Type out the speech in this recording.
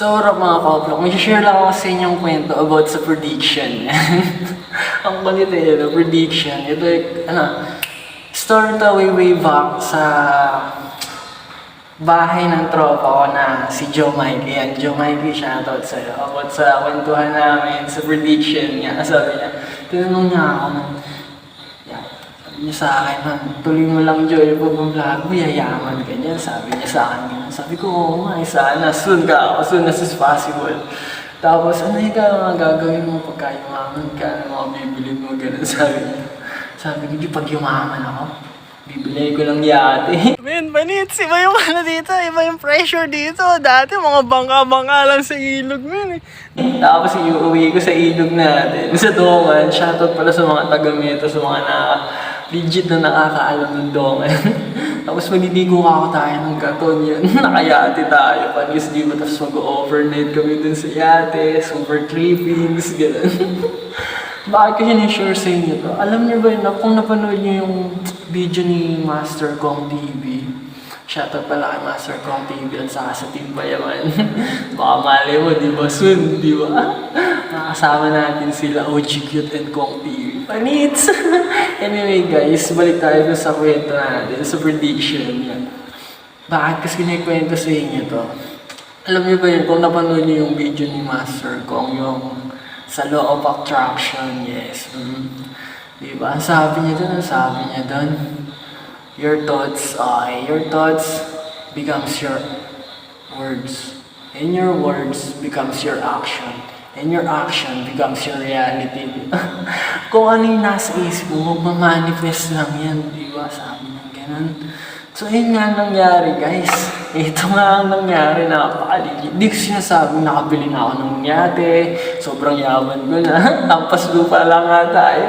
So, what's up mga kaoplok? May share lang ako sa inyong kwento about sa prediction. Ang kulit prediction. Ito story to way back sa bahay ng tropa ko na si Joe Mikey. Yan, Joe Mikey, shoutout sa'yo. About sa kwentuhan namin, sa prediction niya. Sabi niya, tinanong niya ako sabi niya sa akin, tuloy mo lang Joe, yung vlog mo, yayaman ka niyan. Sabi niya sa akin, sabi ko, oo nga, sana, soon as is possible. Tapos, ano yung mga gagawin mo pagka yumaman ka, mga bibili mo, gano'n, sabi niya. Sabi ko, di pag yumaman ako, bibili ko lang yate. Man, Manits, iba yung dito, iba yung pressure dito. Dati mga bangka-bangka lang sa ilog, man. Tapos iuwi ko sa ilog natin, sa Dongan. Shoutout pala sa mga taga-Meto, sa mga legit na nakakaalam ng Dongan. Tapos maliligo ako tayo ng Gaton yun. Nakayate tayo. Pag-is di ba, tapos mag-overnight kami dun sa yate, super trippings, gano'n. Bakit ko sinishare sa inyo to? Alam niyo ba yun, kung napanood niyo yung video ni Master Kong TV, shoutout pala kay Master Kong TV at saka sa Team Bayaman. Baka mali mo, di ba? Soon, di ba? Nakasama natin sila OG Cute and Kong TV. Panits! Anyway guys, balik tayo sa kwento natin, sa prediction yan. Bakit kasi kinikwento sa inyo to? Alam niyo ba yun, kung napanood niyo yung video ni Master Kong, yung sa law of attraction, yes. Diba? Ang sabi niya doon, your thoughts becomes your words. And your words becomes your action. And your action becomes your reality. Kung ano yung nasa isip mo, magmamanifest lang yan. Diba? Sabi niya ganun. So, yun nga nangyari, guys. Ito nga ang nangyari, napakaligid. Hindi ko sinasabing nakabili na ako ng yate, sobrang yaman ko na. Tampas lupa lang nga tayo.